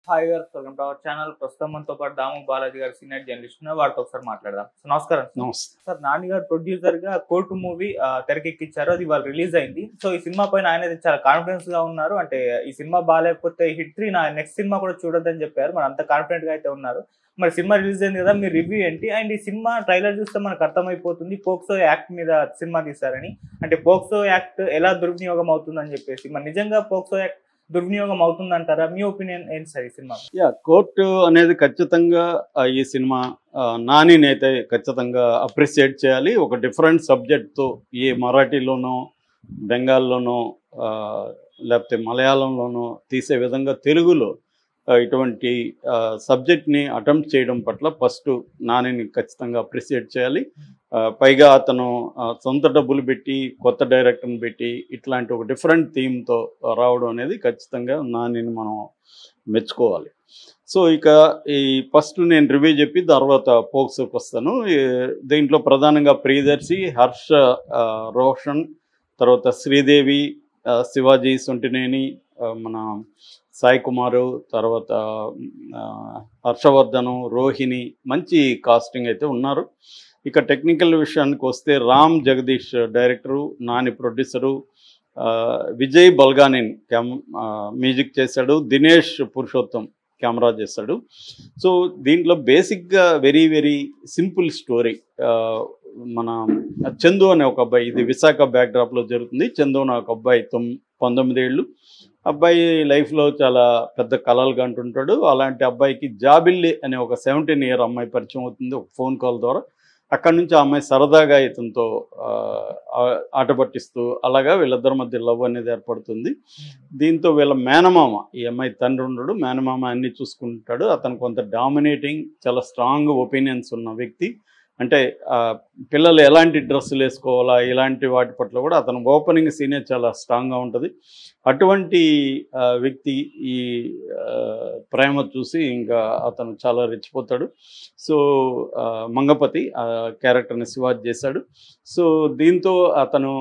Hi గారు, welcome to our channel. ప్రస్తుతం మనతో పాటు దాము బాలాజీ గారు సీనియర్ జర్నలిస్ట్ ఉన్నారు. వారితో ఒకసారి మాట్లాడదాం. సో నమస్కారం సార్. నమస్తే. సార్, నాని గారు ప్రొడ్యూసర్ గా కోర్టు మూవీ తెరకెక్కించారు. అది ఇవాళ రిలీజ్ అయింది. సో ఈ సినిమా పైన ఆయన అయితే చాలా కాన్ఫిడెన్స్ గా ఉన్నారు. అంటే ఈ సినిమా బాగాలేకపోతే హిట్ 3 నా నెక్స్ట్ సినిమా కూడా చూడొద్దని చెప్పారు. మరి అంత కాన్ఫిడెంట్ గా అయితే ఉన్నారు. మరి సినిమా రిలీజ్ అయింది కదా, మీ రివ్యూ ఏంటి? అండ్ ఈ సినిమా ట్రైలర్ చూస్తే మనకు అర్థమైపోతుంది పోక్సో యాక్ట్ మీద సినిమా తీశారని. అంటే పోక్సో యాక్ట్ ఎలా దుర్వినియోగం అవుతుందని చెప్పేసి, మరి నిజంగా పోక్సో యాక్ట్ దుర్వినియోగం అవుతుందంటారా? మీ ఒపీనియన్ ఏంటి సార్ ఈ సినిమా? కోర్టు అనేది ఖచ్చితంగా ఈ సినిమా నానిని అయితే ఖచ్చితంగా అప్రిషియేట్ చేయాలి. ఒక డిఫరెంట్ సబ్జెక్ట్తో ఈ మరాఠీలోనో బెంగాల్లోనో లేకపోతే మలయాళంలోనో తీసే విధంగా తెలుగులో ఇటువంటి సబ్జెక్ట్ని అటెంప్ట్ చేయడం పట్ల ఫస్ట్ నానిని ఖచ్చితంగా అప్రిషియేట్ చేయాలి. పైగా అతను సొంత డబ్బులు పెట్టి కొత్త డైరెక్టర్ని పెట్టి ఇట్లాంటి ఒక డిఫరెంట్ థీమ్తో రావడం అనేది ఖచ్చితంగా నానిని మనం మెచ్చుకోవాలి. సో ఇక ఈ ఫస్ట్ నేను రివ్యూ చెప్పి తర్వాత పోక్సోకి వస్తాను. దీంట్లో ప్రధానంగా ప్రియదర్శి, హర్ష రోషన్, తర్వాత శ్రీదేవి, శివాజీ సొంటినేని, మన సాయి కుమారు, తర్వాత హర్షవర్ధను, రోహిణి, మంచి కాస్టింగ్ అయితే ఉన్నారు. ఇక టెక్నికల్ విషయానికి వస్తే Ram Jagadish director, Nani producer, Vijay Bulganin music చేశాడు, దినేష్ పురుషోత్తం కెమెరా చేశాడు. సో దీంట్లో బేసిక్గా వెరీ వెరీ సింపుల్ స్టోరీ. మన చందు అనే ఒక అబ్బాయి, ఇది విశాఖ బ్యాక్డ్రాప్లో జరుగుతుంది. చందు అనే ఒక అబ్బాయి 19 ఏళ్ళు. అబ్బాయి లైఫ్లో చాలా పెద్ద కలలు కంటుంటాడు. అలాంటి అబ్బాయికి జాబిల్లి అనే ఒక 17 ఇయర్ అమ్మాయి పరిచయం అవుతుంది ఒక ఫోన్ కాల్ ద్వారా. అక్కడి నుంచి ఆ అమ్మాయి సరదాగా ఇతనితో ఆట పట్టిస్తూ అలాగా వీళ్ళిద్దరి మధ్య లవ్ అనేది ఏర్పడుతుంది. దీంతో వీళ్ళ మేనమామ, ఈ అమ్మాయి తండ్రి ఉండడు, మేనమామ అన్నీ చూసుకుంటాడు. అతను కొంత డామినేటింగ్, చాలా స్ట్రాంగ్ ఒపీనియన్స్ ఉన్న వ్యక్తి. అంటే పిల్లలు ఎలాంటి డ్రెస్సులు వేసుకోవాలా ఇలాంటి వాటి పట్ల కూడా అతను ఓపెనింగ్ సీనే చాలా స్ట్రాంగ్గా ఉంటుంది. అటువంటి వ్యక్తి ఈ ప్రేమ చూసి ఇంకా అతను చాలా రెచ్చిపోతాడు. సో మంగపతి క్యారెక్టర్ని శివాజీ చేశాడు. సో దీంతో అతను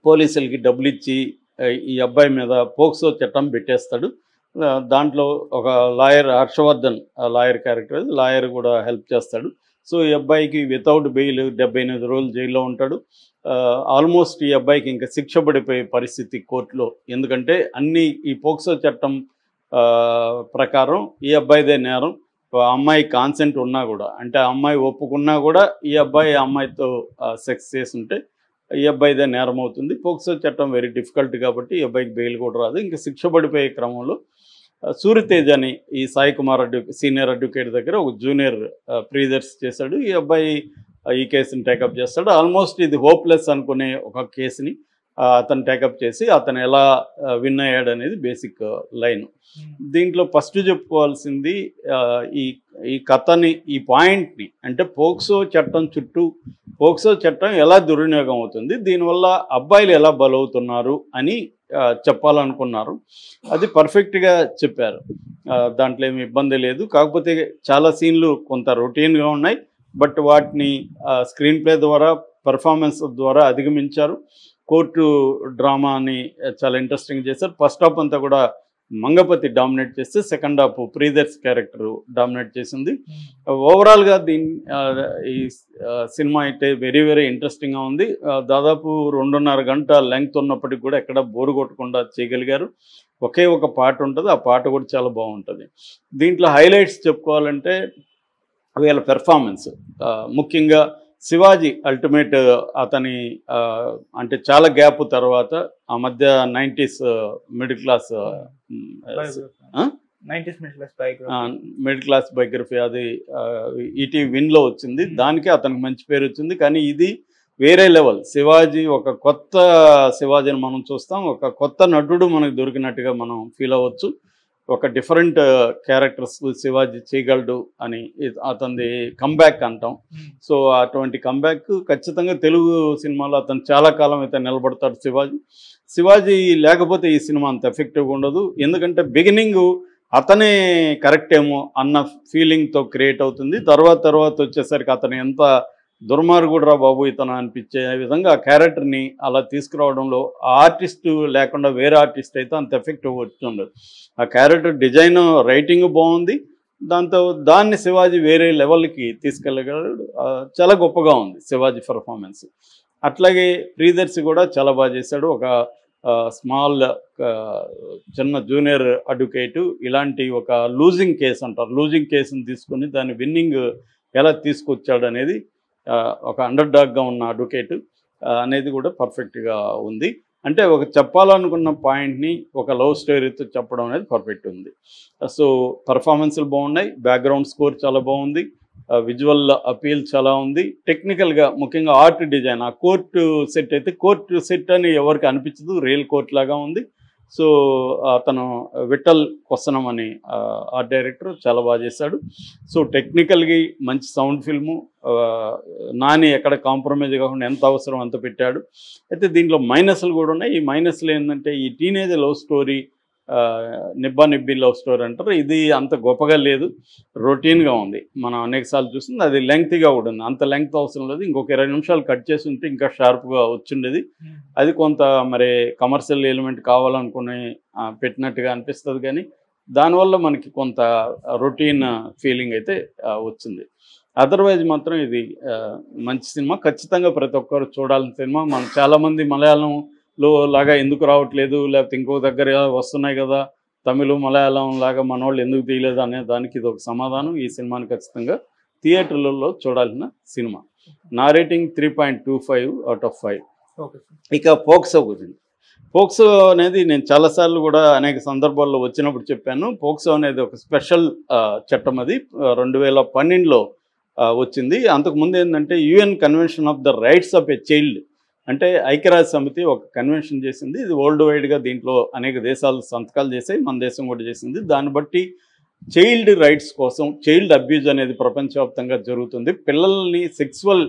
పోలీసులకి డబ్బులు ఇచ్చి ఈ అబ్బాయి మీద పోక్సో చట్టం పెట్టేస్తాడు. దాంట్లో ఒక lawyer, Harshavardhan lawyer character, lawyer కూడా హెల్ప్ చేస్తాడు. సో ఈ అబ్బాయికి వితౌట్ బెయిల్ 78 రోజులు జైల్లో ఉంటాడు. ఆల్మోస్ట్ ఈ అబ్బాయికి ఇంకా శిక్ష పడిపోయే పరిస్థితి కోర్టులో. ఎందుకంటే అన్ని ఈ పోక్సో చట్టం ప్రకారం ఈ అబ్బాయిదే నేరం. అమ్మాయి కాన్సెంట్ ఉన్నా కూడా, అంటే ఆ అమ్మాయి ఒప్పుకున్నా కూడా ఈ అబ్బాయి ఆ అమ్మాయితో సెక్స్ చేస్తుంటే ఈ అబ్బాయిదే నేరం అవుతుంది. పోక్సో చట్టం వెరీ డిఫికల్ట్ కాబట్టి ఈ అబ్బాయికి బెయిల్ కూడా రాదు. ఇంకా శిక్ష పడిపోయే క్రమంలో సూర్యతేజ్ అని ఈ సాయి కుమార్ సీనియర్ అడ్వకేట్ దగ్గర ఒక జూనియర్ ప్రియదర్శి చేశాడు. ఈ అబ్బాయి ఈ కేసుని టేకప్ చేస్తాడు. ఆల్మోస్ట్ ఇది హోప్లెస్ అనుకునే ఒక కేసుని అతను టేకప్ చేసి అతను ఎలా విన్ అయ్యాడు అనేది బేసిక్ లైన్. దీంట్లో ఫస్ట్ చెప్పుకోవాల్సింది ఈ కథని, ఈ పాయింట్ని, అంటే పోక్సో చట్టం చుట్టూ పోక్సో చట్టం ఎలా దుర్వినియోగం అవుతుంది, దీనివల్ల అబ్బాయిలు ఎలా బలవుతున్నారు అని చెప్పాలనుకున్నారు. అది పర్ఫెక్ట్గా చెప్పారు. దాంట్లో ఏమి ఇబ్బంది లేదు. కాకపోతే చాలా సీన్లు కొంత రొటీన్గా ఉన్నాయి. బట్ వాటిని స్క్రీన్ ప్లే ద్వారా, పెర్ఫార్మెన్స్ ద్వారా అధిగమించారు. కోర్టు డ్రామాని చాలా ఇంట్రెస్టింగ్ చేశారు. ఫస్ట్ హాఫ్ అంతా కూడా మంగపతి డామినేట్ చేస్తే second half Priyadarshi character dominate చేసింది. ఓవరాల్గా ఈ సినిమా అయితే వెరీ వెరీ ఇంట్రెస్టింగ్గా ఉంది. దాదాపు 2.5 గంట లెంగ్త్ ఉన్నప్పటికి కూడా ఎక్కడ బోరు కొట్టకుండా చేయగలిగారు. ఒకే ఒక పాట ఉంటుంది, ఆ పాట కూడా చాలా బాగుంటుంది. దీంట్లో హైలైట్స్ చెప్పుకోవాలంటే వీళ్ళ పెర్ఫార్మెన్స్, ముఖ్యంగా శివాజీ అల్టిమేట్. అతని అంటే చాలా గ్యాప్ తర్వాత ఆ మధ్య 90s middle class middle class biography అది ఈటీవీ విన్లో వచ్చింది. దానికి అతనికి మంచి పేరు వచ్చింది. కానీ ఇది వేరే లెవెల్. శివాజీ, ఒక కొత్త శివాజీని మనం చూస్తాం. ఒక కొత్త నటుడు మనకు దొరికినట్టుగా మనం ఫీల్ అవ్వచ్చు. ఒక డిఫరెంట్ క్యారెక్టర్స్ శివాజీ చేయగలడు అని అతనిది కంబ్యాక్ అంటాం. సో అటువంటి కంబ్యాక్ ఖచ్చితంగా తెలుగు సినిమాలో అతను చాలా కాలం అయితే నిలబడతాడు. శివాజీ లేకపోతే ఈ సినిమా అంత ఎఫెక్టివ్గా ఉండదు. ఎందుకంటే బిగినింగ్ అతనే కరెక్ట్ ఏమో అన్న ఫీలింగ్తో క్రియేట్ అవుతుంది. తర్వాత వచ్చేసరికి అతను ఎంత దుర్మార్గుడురా బాబు ఇతను అనిపించే విధంగా ఆ క్యారెక్టర్ని అలా తీసుకురావడంలో ఆర్టిస్ట్ లేకుండా వేరే ఆర్టిస్ట్ అయితే అంత ఎఫెక్టివ్ వచ్చిండదు. ఆ క్యారెక్టర్ డిజైన్ రైటింగ్ బాగుంది, దాన్ని శివాజీ వేరే లెవెల్కి తీసుకెళ్ళగలడు. చాలా గొప్పగా ఉంది శివాజీ పర్ఫార్మెన్స్. అట్లాగే ప్రియదర్శి కూడా చాలా బాగా చేశాడు. ఒక స్మాల్ చిన్న జూనియర్ అడ్వకేటు ఇలాంటి ఒక లూజింగ్ కేసు అంటారు, లూజింగ్ కేసుని తీసుకొని దాన్ని విన్నింగ్ ఎలా తీసుకొచ్చాడు అనేది, ఒక అండర్ డాగ్గా ఉన్న అడ్వకేట్ అనేది కూడా పర్ఫెక్ట్గా ఉంది. అంటే ఒక చెప్పాలనుకున్న పాయింట్ని ఒక లవ్ స్టోరీతో చెప్పడం అనేది పర్ఫెక్ట్ ఉంది. సో పర్ఫార్మెన్స్లు బాగున్నాయి, బ్యాక్గ్రౌండ్ స్కోర్ చాలా బాగుంది, విజువల్ అపీల్ చాలా ఉంది. టెక్నికల్గా ముఖ్యంగా ఆర్ట్ డిజైన్, ఆ కోర్టు సెట్ అయితే కోర్టు సెట్ అని ఎవరికి అనిపించదు, రియల్ కోర్ట్ లాగా ఉంది. సో అతను విఠల్ కొసనం అని ఆర్ట్ డైరెక్టర్ చాలా బాగా చేశాడు. సో టెక్నికల్గా మంచి సౌండ్ ఫిల్ము, నాని ఎక్కడ కాంప్రమైజ్ కాకుండా ఎంత అవసరం అంత పెట్టాడు. అయితే దీంట్లో మైనస్లు కూడా ఉన్నాయి. ఈ మైనస్లు ఏంటంటే ఈ టీనేజ్ లవ్ స్టోరీ, నిబ్బా నిబ్బి లవ్ స్టోరీ అంటారు, ఇది అంత గొప్పగా లేదు, రొటీన్గా ఉంది. మనం అనేకసార్లు చూస్తుంది, అది లెంగ్త్గా కూడా ఉంది. అంత లెంగ్త్ అవసరం లేదు, ఇంకొక 20 నిమిషాలు కట్ చేసి ఉంటే ఇంకా షార్ప్గా వచ్చిండేది. అది కొంత మరి కమర్షియల్ ఎలిమెంట్ కావాలనుకుని పెట్టినట్టుగా అనిపిస్తుంది, కానీ దానివల్ల మనకి కొంత రొటీన్ ఫీలింగ్ అయితే వచ్చింది. అదర్వైజ్ మాత్రం ఇది మంచి సినిమా, ఖచ్చితంగా ప్రతి ఒక్కరు చూడాల్సిన సినిమా. మనం చాలామంది మలయాళంలో లాగా ఎందుకు రావట్లేదు, లేకపోతే ఇంకో దగ్గర వస్తున్నాయి కదా తమిళ మలయాళం లాగా మన వాళ్ళు ఎందుకు తీయలేదు అనే దానికి ఇది ఒక సమాధానం. ఈ సినిమాని ఖచ్చితంగా థియేటర్లలో చూడాల్సిన సినిమా. నా రేటింగ్ 3.25 out of 5. ఇక పోక్సో గురించి, పోక్సో అనేది నేను చాలాసార్లు కూడా అనేక సందర్భాల్లో వచ్చినప్పుడు చెప్పాను. పోక్సో అనేది ఒక స్పెషల్ చట్టం, అది 2012లో వచ్చింది. అంతకుముందు ఏంటంటే UN convention of the rights of a child, అంటే ఐక్యరాజ్య సమితి ఒక కన్వెన్షన్ చేసింది. ఇది వరల్డ్ వైడ్గా దీంట్లో అనేక దేశాలు సంతకాలు చేసాయి, మన దేశం కూడా చేసింది. దాన్ని బట్టి చైల్డ్ రైట్స్ కోసం, చైల్డ్ అబ్యూజ్ అనేది ప్రపంచవ్యాప్తంగా జరుగుతుంది. పిల్లల్ని sexual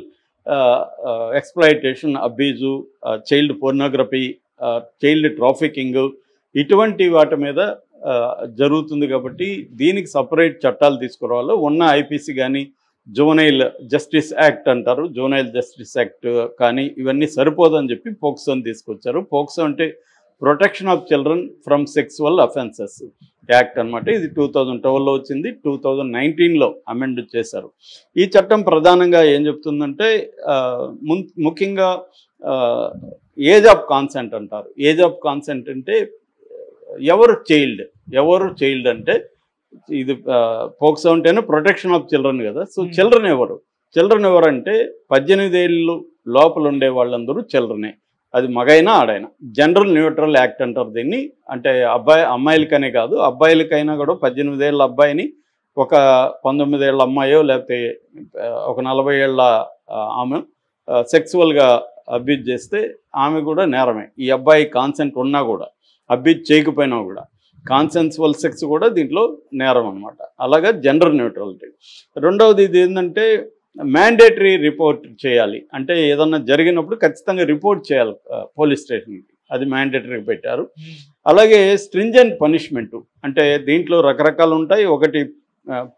exploitation, abuse, child pornography, child trafficking, ఇటువంటి వాటి మీద జరుగుతుంది. కాబట్టి దీనికి సపరేట్ చట్టాలు తీసుకురావాలి. ఉన్న ఐపీసీ కానీ జువనైల్ జస్టిస్ యాక్ట్ అంటారు, జువనైల్ జస్టిస్ యాక్ట్ కానీ ఇవన్నీ సరిపోదని చెప్పి పోక్సోని తీసుకొచ్చారు. పోక్సో అంటే protection of children from sexual offences act అనమాట. ఇది 2012లో వచ్చింది, 2019లో అమెండ్ చేశారు. ఈ చట్టం ప్రధానంగా ఏం చెప్తుందంటే ముఖ్యంగా ఏజ్ ఆఫ్ కాన్సెంట్ అంటారు. ఏజ్ ఆఫ్ కాన్సెంట్ అంటే ఎవరు చైల్డ్ అంటే ఇది పోక్సో అంటేనే ప్రొటెక్షన్ ఆఫ్ చిల్డ్రన్ కదా. సో చిల్డ్రన్ ఎవరంటే 18 ఏళ్ళు లోపల ఉండే వాళ్ళందరూ చిల్డ్రనే, అది మగైనా ఆడైనా. జనరల్ న్యూట్రల్ యాక్ట్ అంటారు దీన్ని. అంటే అమ్మాయిలకనే కాదు, అబ్బాయిలకైనా కూడా 18 ఏళ్ళ అబ్బాయిని ఒక 19 ఏళ్ళ అమ్మాయో లేకపోతే ఒక 40 ఏళ్ళ ఆమె సెక్సువల్గా అబ్యూజ్ చేస్తే ఆమె కూడా నేరమే. ఈ అబ్బాయి కాన్సెంట్ ఉన్నా కూడా, అబ్యూజ్ చేయకపోయినా కూడా, కాన్సెన్సువల్ సెక్స్ కూడా దీంట్లో నేరం అనమాట. అలాగా జెండర్ న్యూట్రాలిటీ. రెండవది ఇది ఏంటంటే మ్యాండేటరీ రిపోర్ట్ చేయాలి, అంటే ఏదన్నా జరిగినప్పుడు ఖచ్చితంగా రిపోర్ట్ చేయాలి పోలీస్ స్టేషన్కి, అది మ్యాండేటరీ పెట్టారు. అలాగే స్ట్రింజెంట్ పనిష్మెంట్, అంటే దీంట్లో రకరకాలు ఉంటాయి. ఒకటి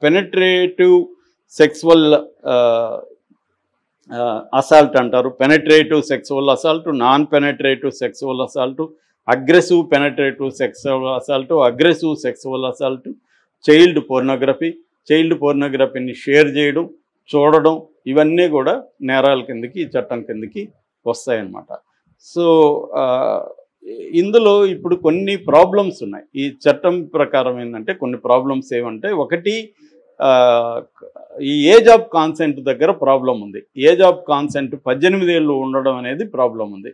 పెనట్రేటివ్ సెక్సువల్ అసాల్ట్ అంటారు, penetrative sexual assault, non penetrative sexual assault, aggressive penetrative sexual assault, aggressive sexual assault, child పోర్నోగ్రఫీని షేర్ చేయడం, చూడడం, ఇవన్నీ కూడా నేరాల కిందకి, ఈ చట్టం కిందకి వస్తాయన్నమాట. సో ఇందులో ఇప్పుడు కొన్ని ప్రాబ్లమ్స్ ఉన్నాయి. ఈ చట్టం ప్రకారం ఏంటంటే కొన్ని ప్రాబ్లమ్స్ ఏమంటే, ఒకటి ఈ ఏజ్ ఆఫ్ కాన్సెంట్ దగ్గర ప్రాబ్లం ఉంది. ఏజ్ ఆఫ్ కాన్సెంట్ 18 ఏళ్ళు ఉండడం అనేది ప్రాబ్లం ఉంది.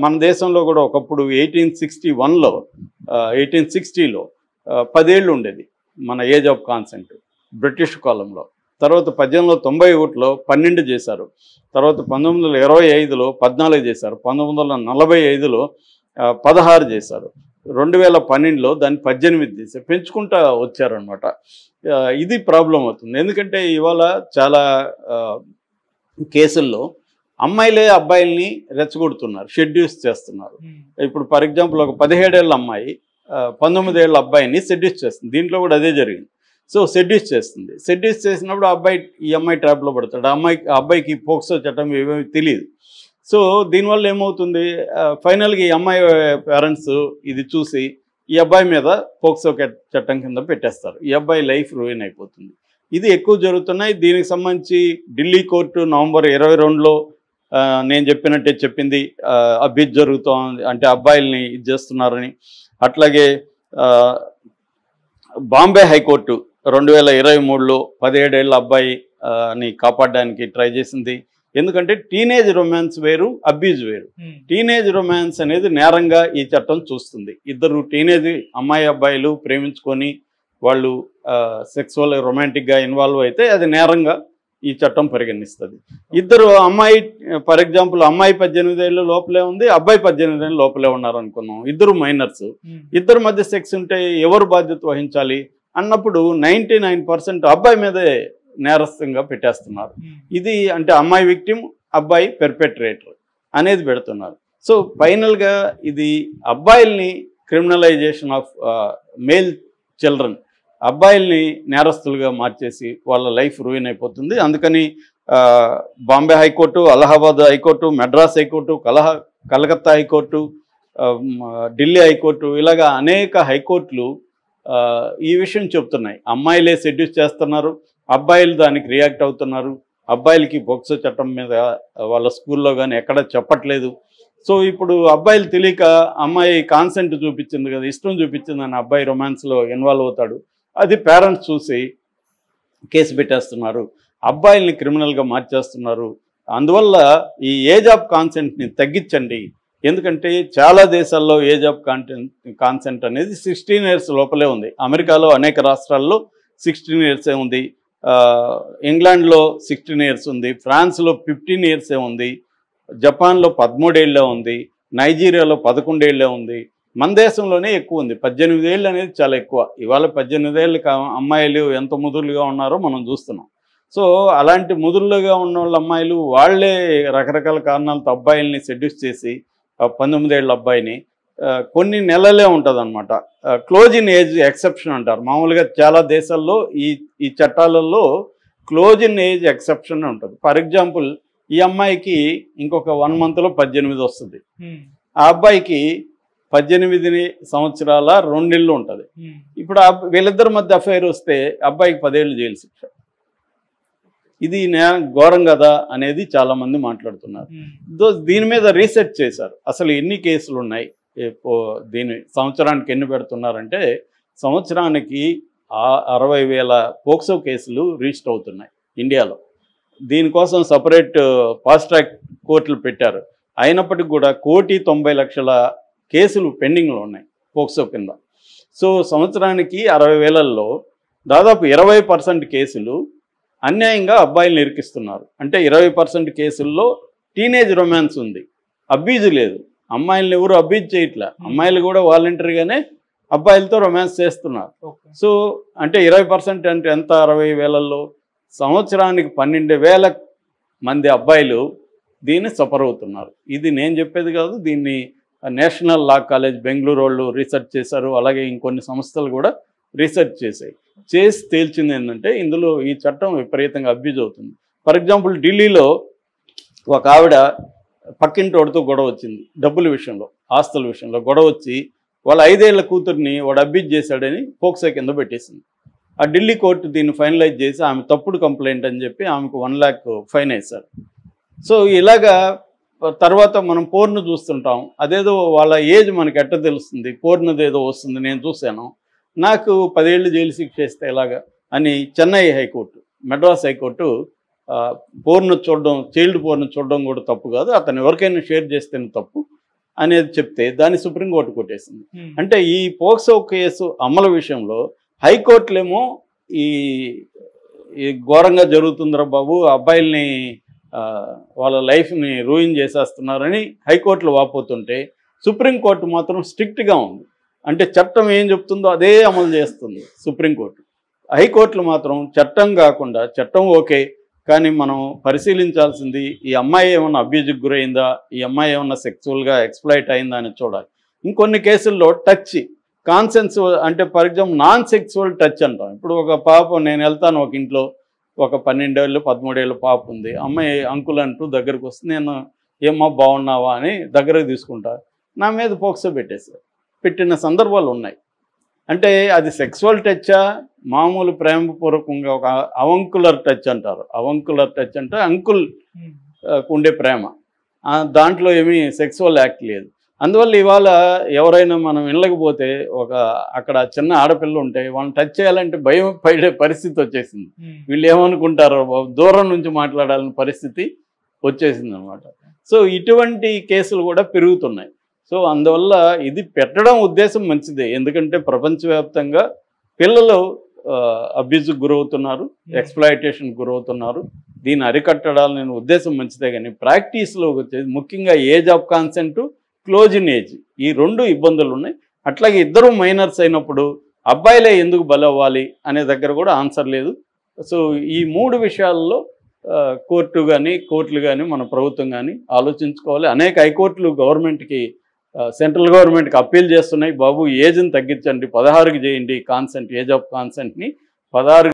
మన దేశంలో కూడా ఒకప్పుడు 1860లో 10 ఏళ్ళు ఉండేది మన ఏజ్ ఆఫ్ కాన్సెంట్ బ్రిటిష్ కాలంలో. తర్వాత 1891లో 12 చేశారు. తర్వాత 1925లో 14 చేశారు. 1945లో 16 చేశారు. 2012లో దాన్ని 18 చేశారు. పెంచుకుంటా వచ్చారనమాట. ఇది ప్రాబ్లం అవుతుంది. ఎందుకంటే ఇవాళ చాలా కేసుల్లో అమ్మాయిలే అబ్బాయిల్ని రెచ్చగొడుతున్నారు, షెడ్యూస్ చేస్తున్నారు. ఇప్పుడు ఫర్ ఎగ్జాంపుల్ ఒక 17 ఏళ్ళ అమ్మాయి 19 ఏళ్ళ అబ్బాయిని సెడ్యూస్ చేస్తుంది. దీంట్లో కూడా అదే జరిగింది. సో సెడ్యూస్ చేస్తుంది. సెడ్యూస్ చేసినప్పుడు ఈ అమ్మాయి ట్రాప్లో పడతాడు. అబ్బాయికి పోక్సో చట్టం ఏమేమి తెలియదు. సో దీనివల్ల ఏమవుతుంది, ఫైనల్గా ఈ అమ్మాయి పేరెంట్స్ ఇది చూసి ఈ అబ్బాయి మీద పోక్సో చట్టం కింద పెట్టేస్తారు. ఈ అబ్బాయి లైఫ్ రూయిన్ అయిపోతుంది. ఇది ఎక్కువ జరుగుతున్నాయి. దీనికి సంబంధించి ఢిల్లీ కోర్టు నవంబర్ 22లో నేను చెప్పినట్టే చెప్పింది, అభిజ్ జరుగుతోంది అంటే అబ్బాయిల్ని ఇది చేస్తున్నారని. అట్లాగే బాంబే హైకోర్టు 2023లో 17 ఏళ్ల అబ్బాయిని కాపాడడానికి ట్రై చేసింది. ఎందుకంటే టీనేజ్ రొమాన్స్ వేరు, అబ్యూజ్ వేరు. టీనేజ్ రొమాన్స్ అనేది నేరంగా ఈ చట్టం చూస్తుంది. ఇద్దరు టీనేజ్ అమ్మాయి అబ్బాయిలు ప్రేమించుకొని వాళ్ళు సెక్సువల్ రొమాంటిక్గా ఇన్వాల్వ్ అయితే అది నేరంగా ఈ చట్టం పరిగణిస్తుంది. ఇద్దరు అమ్మాయి ఫర్ ఎగ్జాంపుల్ అమ్మాయి 18 ఏళ్ళ లోపలే ఉంది, అబ్బాయి 18 ఏళ్ళ లోపలే ఉన్నారు అనుకున్నాం, ఇద్దరు మైనర్స్, ఇద్దరు మధ్య సెక్స్ ఉంటే ఎవరు బాధ్యత వహించాలి అన్నప్పుడు 99% అబ్బాయి మీదే నేరస్థంగా పెట్టేస్తున్నారు. ఇది అంటే అమ్మాయి విక్టిమ్, అబ్బాయి పెర్పెట్రేటర్ అనేది పెడుతున్నారు. సో ఫైనల్గా ఇది అబ్బాయిల్ని క్రిమినలైజేషన్ ఆఫ్ మేల్ చిల్డ్రన్, అబ్బాయిల్ని నేరస్తులుగా మార్చేసి వాళ్ళ లైఫ్ రూయిన్ అయిపోతుంది. అందుకని Bombay high court, Allahabad high court, Madras high court, Calcutta high court, Delhi high court, ఇలాగా అనేక హైకోర్టులు ఈ విషయం చెప్తున్నాయి. అమ్మాయిలే సెడ్యూస్ చేస్తున్నారు, అబ్బాయిలు దానికి రియాక్ట్ అవుతున్నారు, అబ్బాయిలకి పోక్సో చట్టం మీద వాళ్ళ స్కూల్లో కానీ ఎక్కడ చెప్పట్లేదు. సో ఇప్పుడు అబ్బాయిలు తెలియక అమ్మాయి కాన్సెంట్ చూపించింది కదా, ఇష్టం చూపించిందని అబ్బాయి రొమాన్స్లో ఇన్వాల్వ్ అవుతాడు. అది పేరెంట్స్ చూసి కేసు పెట్టేస్తున్నారు, అబ్బాయిల్ని క్రిమినల్గా మార్చేస్తున్నారు. అందువల్ల ఈ ఏజ్ ఆఫ్ కాన్సెంట్ని తగ్గించండి. ఎందుకంటే చాలా దేశాల్లో ఏజ్ ఆఫ్ కాన్సెంట్ అనేది 16 years లోపలే ఉంది. అమెరికాలో అనేక రాష్ట్రాల్లో 16 years ఉంది, ఇంగ్లాండ్లో 16 years ఉంది, ఫ్రాన్స్లో 15 years ఉంది, జపాన్లో 13 ఏళ్ళే ఉంది, నైజీరియాలో 11 ఏళ్ళే ఉంది. మన దేశంలోనే ఎక్కువ ఉంది. 18 ఏళ్ళు అనేది చాలా ఎక్కువ. ఇవాళ 18 ఏళ్ళ అమ్మాయిలు ఎంత ముదురులుగా ఉన్నారో మనం చూస్తున్నాం. సో అలాంటి ముదురులుగా ఉన్న వాళ్ళ అమ్మాయిలు వాళ్ళే రకరకాల కారణాలతో అబ్బాయిల్ని సెడ్యూస్ చేసి 19 ఏళ్ళ అబ్బాయిని కొన్ని నెలలే ఉంటుంది అనమాట. క్లోజ్ ఇన్ ఏజ్ ఎక్సెప్షన్ అంటారు. మామూలుగా చాలా దేశాల్లో ఈ చట్టాలలో క్లోజ్ ఇన్ ఏజ్ ఎక్సెప్షన్ ఉంటుంది. ఫర్ ఎగ్జాంపుల్ ఈ అమ్మాయికి ఇంకొక 1 monthలో 18 వస్తుంది, ఆ అబ్బాయికి 18 సంవత్సరాల 2 నెలలు ఉంటుంది. ఇప్పుడు వీళ్ళిద్దరి మధ్య అఫైర్ వస్తే అబ్బాయికి 10 ఏళ్ళు జైలు శిక్ష. ఇది ఘోరం కదా అనేది చాలామంది మాట్లాడుతున్నారు. దీని మీద రీసెర్చ్ చేశారు, అసలు ఎన్ని కేసులు ఉన్నాయి, దీని సంవత్సరానికి ఎన్ని పెడుతున్నారంటే సంవత్సరానికి 60,000 పోక్సో కేసులు రిజిస్టర్ అవుతున్నాయి ఇండియాలో. దీనికోసం సపరేట్ ఫాస్ట్ ట్రాక్ కోర్టులు పెట్టారు. అయినప్పటికీ కూడా 1,90,00,000 కేసులు పెండింగ్లో ఉన్నాయి పోక్సో కింద. సో సంవత్సరానికి 60,000లో దాదాపు 20% కేసులు అన్యాయంగా అబ్బాయిలను ఇరికిస్తున్నారు. అంటే 20% కేసుల్లో టీనేజ్ రొమాన్స్ ఉంది, అబ్యూజ్ లేదు. అమ్మాయిలను ఎవరు అబ్యూజ్ చేయట్లా, అమ్మాయిలు కూడా వాలంటరీగానే అబ్బాయిలతో రొమాన్స్ చేస్తున్నారు. సో అంటే 20% అంటే ఎంత, 60,000లో సంవత్సరానికి 12,000 మంది అబ్బాయిలు దీన్ని సఫర్ అవుతున్నారు. ఇది నేను చెప్పేది కాదు, దీన్ని నేషనల్ లా కాలేజ్ బెంగళూరు వాళ్ళు రీసెర్చ్ చేశారు. అలాగే ఇంకొన్ని సంస్థలు కూడా రీసెర్చ్ చేసి తేల్చింది ఏంటంటే ఇందులో ఈ చట్టం విపరీతంగా అబ్యూజ్ అవుతుంది. ఫర్ ఎగ్జాంపుల్ ఢిల్లీలో ఒక ఆవిడ పక్కింటోడితో గొడవ వచ్చింది, డబ్బుల విషయంలో, ఆస్తుల విషయంలో గొడవ వచ్చి వాళ్ళ 5 ఏళ్ల కూతుర్ని వాడు అబ్యూజ్ చేశాడని పోక్సో కింద పెట్టేసింది. ఆ ఢిల్లీ కోర్టు దీన్ని ఫైనలైజ్ చేసి ఆమె తప్పుడు కంప్లైంట్ అని చెప్పి ఆమెకు 1 lakh ఫైన్ వేశారు. సో ఇలాగా తర్వాత మనం పోర్ను చూస్తుంటాం, అదేదో వాళ్ళ ఏజ్ మనకి ఎట్ట తెలుస్తుంది, పోర్నుదేదో వస్తుంది, నేను చూశాను, నాకు 10 ఏళ్ళు జైలు శిక్ష వేస్తే ఎలాగా అని చెన్నై హైకోర్టు, మెడ్రాస్ హైకోర్టు పోర్ను చూడడం, చైల్డ్ పోర్ను చూడడం కూడా తప్పు కాదు, అతను ఎవరికైనా షేర్ చేస్తేనే తప్పు అనేది చెప్తే దాన్ని సుప్రీంకోర్టు కొట్టేసింది. అంటే ఈ పోక్సో కేసు అమలు విషయంలో హైకోర్టులేమో ఈ ఘోరంగా జరుగుతుందిరా బాబు, అబ్బాయిల్ని వాళ్ళ లైఫ్ని రూయిన్ చేసేస్తున్నారని హైకోర్టులు వాపోతుంటే సుప్రీంకోర్టు మాత్రం స్ట్రిక్ట్గా ఉంది. అంటే చట్టం ఏం చెప్తుందో అదే అమలు చేస్తుంది సుప్రీంకోర్టు. హైకోర్టులు మాత్రం చట్టం కాకుండా, చట్టం ఓకే కానీ మనం పరిశీలించాల్సింది ఈ అమ్మాయి ఏమన్నా అబ్యూజ్కి గురైందా, ఈ అమ్మాయి ఏమన్నా సెక్సువల్గా ఎక్స్ప్లాయిట్ అయిందా అని చూడాలి. ఇంకొన్ని కేసుల్లో టచ్, కాన్సెన్స్ అంటే for example non sexual touch అంటాం. ఇప్పుడు ఒక పాప, నేను వెళ్తాను ఒక ఇంట్లో, ఒక 12 ఏళ్ళు 13 ఏళ్ళ పాప ఉంది, అమ్మాయి అంకుల్ అంటూ దగ్గరకు వస్తుంది, నేను ఏమ్మా బాగున్నావా అని దగ్గరకు తీసుకుంటా, నా మీద పోక్సో పెట్టిన సందర్భాలు ఉన్నాయి. అంటే అది సెక్సువల్ టచ్చా, మామూలు ప్రేమపూర్వకంగా ఒక అవంకులర్ టచ్ అంటారు. అవంకులర్ టచ్ అంటే అంకుల్ ఉండే ప్రేమ, దాంట్లో ఏమీ సెక్సువల్ యాక్ట్ లేదు. అందువల్ల ఇవాళ ఎవరైనా మనం వెళ్ళకపోతే, అక్కడ చిన్న ఆడపిల్ల ఉంటే వాళ్ళని టచ్ చేయాలంటే భయం పడే పరిస్థితి వచ్చేసింది. వీళ్ళు ఏమనుకుంటారో, దూరం నుంచి మాట్లాడాలని పరిస్థితి వచ్చేసింది అనమాట. సో ఇటువంటి కేసులు కూడా పెరుగుతున్నాయి. సో అందువల్ల ఇది పెట్టడం ఉద్దేశం మంచిదే, ఎందుకంటే ప్రపంచవ్యాప్తంగా పిల్లలు అబ్యూజ్కి గురవుతున్నారు, ఎక్స్‌ప్లాయిటేషన్కి గురవుతున్నారు. దీన్ని అరికట్టడాలని ఉద్దేశం మంచిదే, కానీ ప్రాక్టీస్లో వచ్చేది ముఖ్యంగా age of consent, close in age, ఈ 2 ఇబ్బందులు ఉన్నాయి. అట్లాగే ఇద్దరు మైనర్స్ అయినప్పుడు అబ్బాయిలే ఎందుకు బలవ్వాలి అనే దగ్గర కూడా ఆన్సర్ లేదు. సో ఈ 3 విషయాల్లో కోర్టులు కానీ మన ప్రభుత్వం కానీ ఆలోచించుకోవాలి. అనేక హైకోర్టులు గవర్నమెంట్కి, సెంట్రల్ గవర్నమెంట్కి అప్పీల్ చేస్తున్నాయి, బాబు ఏజ్ని తగ్గించండి, 16కి చేయండి కాన్సెంట్, ఏజ్ ఆఫ్ కాన్సెంట్ని 16